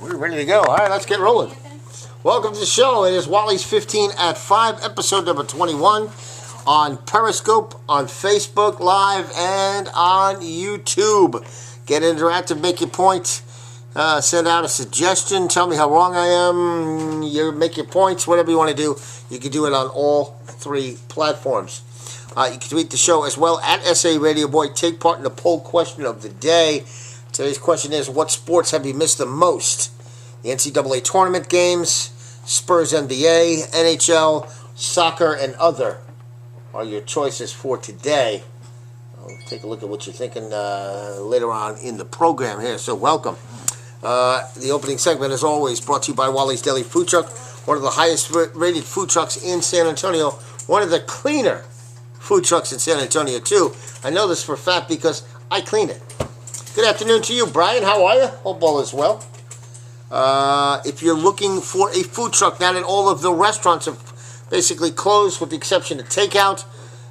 We're ready to go. All right, let's get rolling. Welcome to the show. It is Wallys 15 at 5, episode number 21 on Periscope, on Facebook Live, and on YouTube. Get interactive, make your point, send out a suggestion, tell me how wrong I am, you make your points, whatever you want to do. You can do it on all three platforms. You can tweet the show as well at SA Radio Boy. Take part in the poll question of the day. Today's question is, what sports have you missed the most? The NCAA tournament games, Spurs NBA, NHL, soccer, and other are your choices for today. I'll take a look at what you're thinking later on in the program here, so welcome. The opening segment, as always, brought to you by Wally's Deli Food Truck, one of the highest rated food trucks in San Antonio, one of the cleaner food trucks in San Antonio, too. I know this for a fact because I clean it. Good afternoon to you, Brian. How are you? Hope all is well. If you're looking for a food truck, now that all of the restaurants have basically closed with the exception of takeout,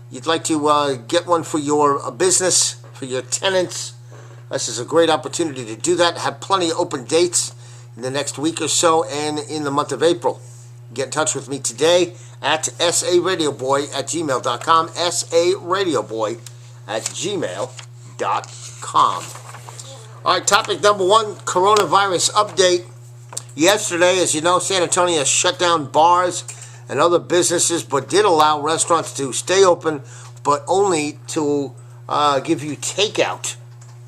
you'd like to get one for your business, for your tenants, this is a great opportunity to do that. Have plenty of open dates in the next week or so and in the month of April. Get in touch with me today at saradioboy@gmail.com, saradioboy@gmail.com. All right, topic number one, coronavirus update. Yesterday, as you know, San Antonio shut down bars and other businesses, but did allow restaurants to stay open, but only to give you takeout,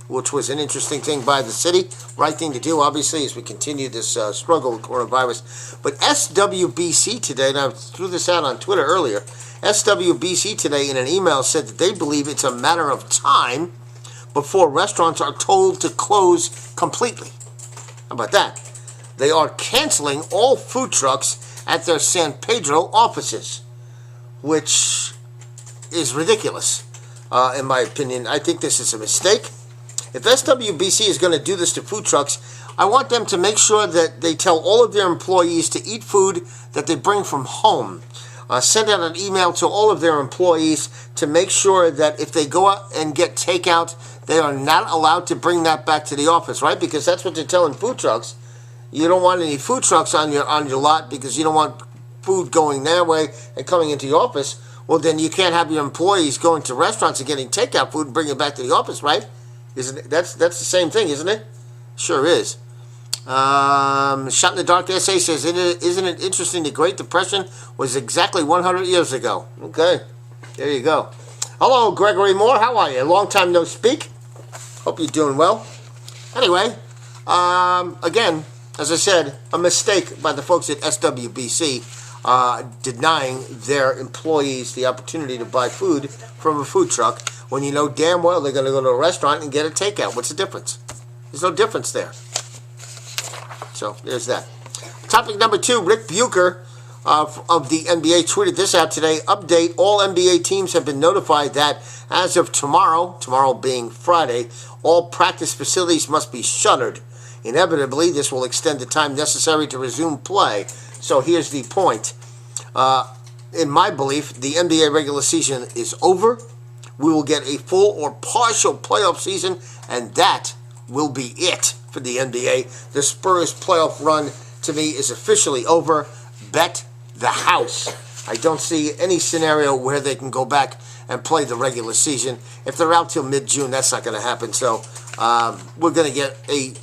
which was an interesting thing by the city. Right thing to do, obviously, as we continue this struggle with coronavirus. But SWBC today, and I threw this out on Twitter earlier, SWBC today in an email said that they believe it's a matter of time before restaurants are told to close completely. How about that? They are canceling all food trucks at their San Pedro offices, which is ridiculous, in my opinion. I think this is a mistake. If SWBC is going to do this to food trucks, I want them to make sure that they tell all of their employees to eat food that they bring from home. Send out an email to all of their employees to make sure that if they go out and get takeout, they are not allowed to bring that back to the office, right? Because that's what they're telling food trucks. You don't want any food trucks on your lot because you don't want food going their way and coming into your office. Well, then you can't have your employees going to restaurants and getting takeout food and bringing it back to the office, right? Isn't it? That's the same thing, isn't it? Sure is. Shot in the Dark SA says, isn't it interesting the Great Depression was exactly 100 years ago? Okay, there you go. Hello, Gregory Moore. How are you? Long time no speak. Hope you're doing well. Anyway, again, as I said, a mistake by the folks at SWBC denying their employees the opportunity to buy food from a food truck when you know damn well they're going to go to a restaurant and get a takeout. What's the difference? There's no difference there. So there's that. Topic number two, Rick Bucher of the NBA tweeted this out today. Update, all NBA teams have been notified that as of tomorrow being Friday, all practice facilities must be shuttered. Inevitably, this will extend the time necessary to resume play. So here's the point. In my belief, the NBA regular season is over. We will get a full or partial playoff season, and that will be it for the NBA. The Spurs playoff run, to me, is officially over. Bet the house. I don't see any scenario where they can go back and play the regular season. If they're out till mid-June, that's not going to happen. So we're going to get a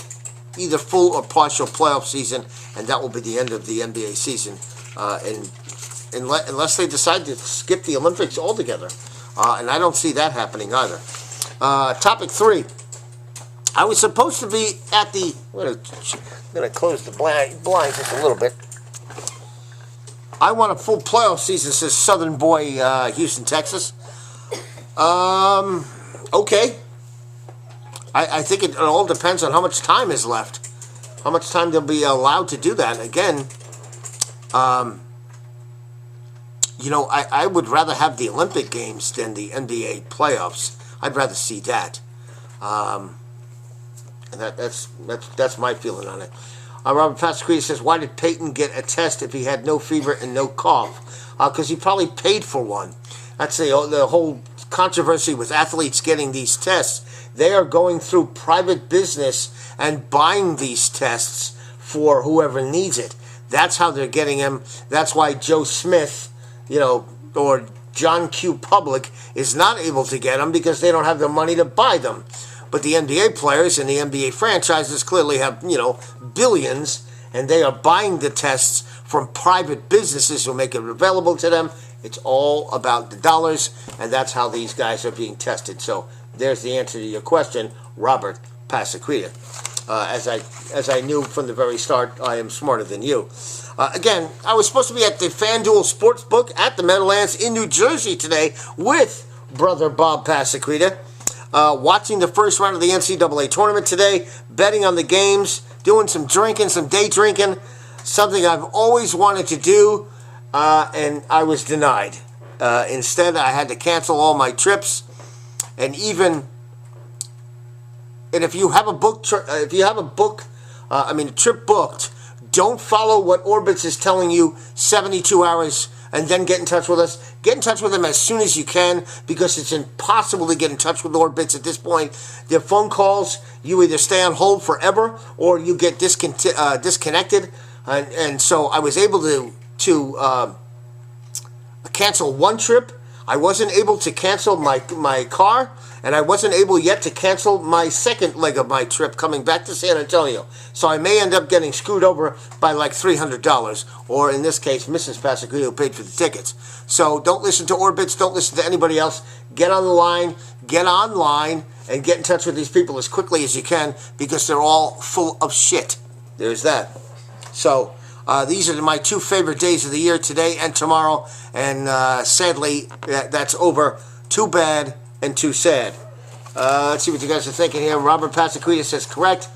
either full or partial playoff season, and that will be the end of the NBA season. Unless they decide to skip the Olympics altogether. And I don't see that happening either. Topic three. I was supposed to be at the... I'm going to close the blind just a little bit. I want a full playoff season, says Southern Boy, Houston, Texas. Okay. I think it all depends on how much time is left. How much time they'll be allowed to do that. Again, I would rather have the Olympic Games than the NBA playoffs. I'd rather see that. And that's my feeling on it. Robert Pasquini says, why did Peyton get a test if he had no fever and no cough? Because he probably paid for one. That's the whole controversy with athletes getting these tests. They are going through private business and buying these tests for whoever needs it. That's how they're getting him. That's why Joe Smith, or John Q. Public is not able to get them, because they don't have the money to buy them. But the NBA players and the NBA franchises clearly have, billions, and they are buying the tests from private businesses who make it available to them. It's all about the dollars, and that's how these guys are being tested. So there's the answer to your question, Robert Passaquita. As I knew from the very start, I am smarter than you. Again, I was supposed to be at the FanDuel Sportsbook at the Meadowlands in New Jersey today with brother Bob Passaquita, watching the first round of the NCAA tournament today, betting on the games, doing some drinking, some day drinking, something I've always wanted to do, and I was denied. Instead, I had to cancel all my trips, and if you have a trip booked, don't follow what Orbitz is telling you 72 hours and then get in touch with us. Get in touch with them as soon as you can, because it's impossible to get in touch with Orbitz at this point. Their phone calls, you either stay on hold forever or you get disconnected. And so I was able to cancel one trip. I wasn't able to cancel my car, and I wasn't able yet to cancel my second leg of my trip coming back to San Antonio. So I may end up getting screwed over by like $300, or in this case, Mrs. Passaquita paid for the tickets. So don't listen to Orbitz, don't listen to anybody else. Get on the line, get online, and get in touch with these people as quickly as you can, because they're all full of shit. There's that. So these are my two favorite days of the year, today and tomorrow, and sadly, that's over. Too bad and too sad. Let's see what you guys are thinking here. Robert Passaquita says, correct.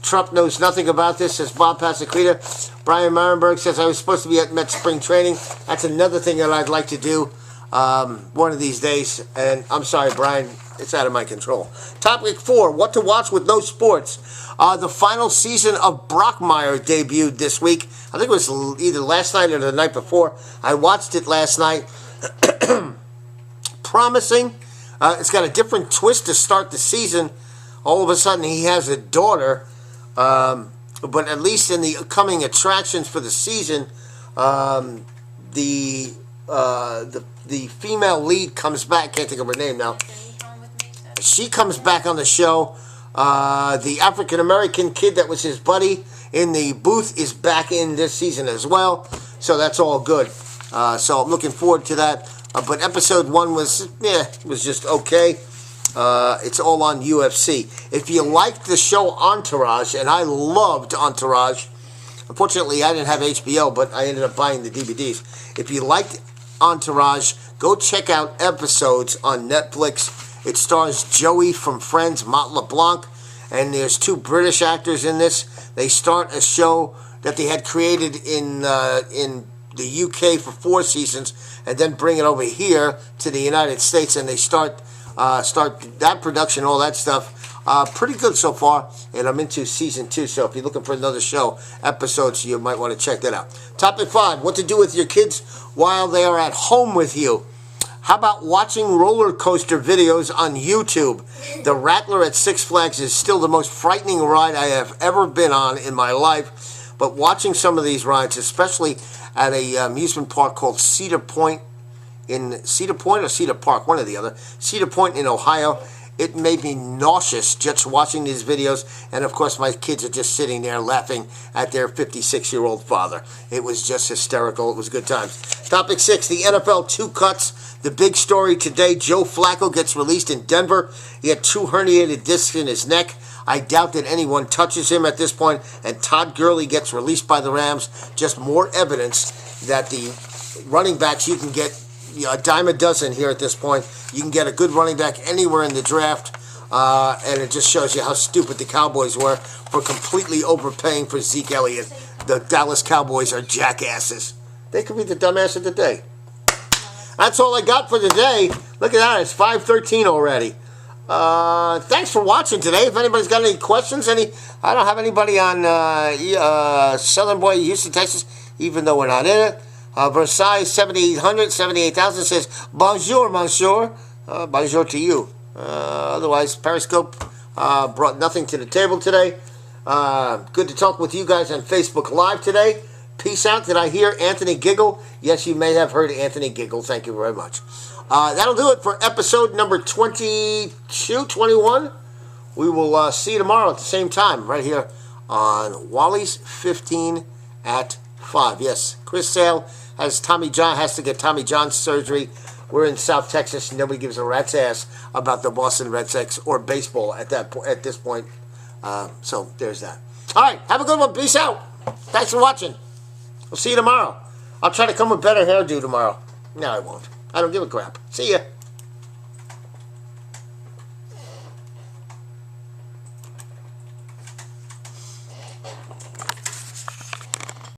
Trump knows nothing about this, says Bob Passaquita. Brian Marenberg says, I was supposed to be at Met Spring Training. That's another thing that I'd like to do one of these days, and I'm sorry, Brian, it's out of my control. Topic 4, what to watch with no sports. The final season of Brockmire debuted this week. I think it was either last night or the night before. I watched it last night. Promising. It's got a different twist to start the season. All of a sudden, he has a daughter. But at least in the coming attractions for the season, the female lead comes back. Can't think of her name now. She comes back on the show. The African-American kid that was his buddy in the booth is back in this season as well. So that's all good. So I'm looking forward to that. But episode 1 was just okay. It's all on UFC. If you liked the show Entourage, and I loved Entourage, unfortunately I didn't have HBO, but I ended up buying the DVDs. If you liked Entourage, go check out episodes on Netflix. It stars Joey from Friends, Mont LeBlanc, and there's 2 British actors in this. They start a show that they had created in the UK for 4 seasons, and then bring it over here to the United States, and they start that production, all that stuff. Pretty good so far, and I'm into season 2, so if you're looking for another show, episodes, you might want to check that out. Topic 5, what to do with your kids while they are at home with you. How about watching roller coaster videos on YouTube? The Rattler at Six Flags is still the most frightening ride I have ever been on in my life, but watching some of these rides, especially at a amusement park called Cedar Point or Cedar Park, one or the other, Cedar Point in Ohio, it made me nauseous just watching these videos, and of course my kids are just sitting there laughing at their 56-year-old father. It was just hysterical. It was good times. Topic 6, the NFL 2 cuts. The big story today, Joe Flacco gets released in Denver. He had 2 herniated discs in his neck. I doubt that anyone touches him at this point, and Todd Gurley gets released by the Rams. Just more evidence that the running backs, you can get a dime a dozen here at this point. You can get a good running back anywhere in the draft, and it just shows you how stupid the Cowboys were for completely overpaying for Zeke Elliott. The Dallas Cowboys are jackasses. They could be the dumbass of the day. That's all I got for today. Look at that, it's 5:13 already. Thanks for watching today. If anybody's got any questions, I don't have anybody on Southern Boy, Houston, Texas, even though we're not in it. Versailles 78,000 says, bonjour, monsieur. Bonjour to you. Otherwise, Periscope brought nothing to the table today. Good to talk with you guys on Facebook Live today. Peace out. Did I hear Anthony giggle? Yes, you may have heard Anthony giggle. Thank you very much. That'll do it for episode number 22, 21. We will see you tomorrow at the same time right here on Wallys 15 at 5. Yes, Chris Sale has to get Tommy John surgery. We're in South Texas. Nobody gives a rat's ass about the Boston Red Sox or baseball at this point. So there's that. All right, have a good one. Peace out. Thanks for watching. We'll see you tomorrow. I'll try to come with better hairdo tomorrow. No, I won't. I don't give a crap. See ya.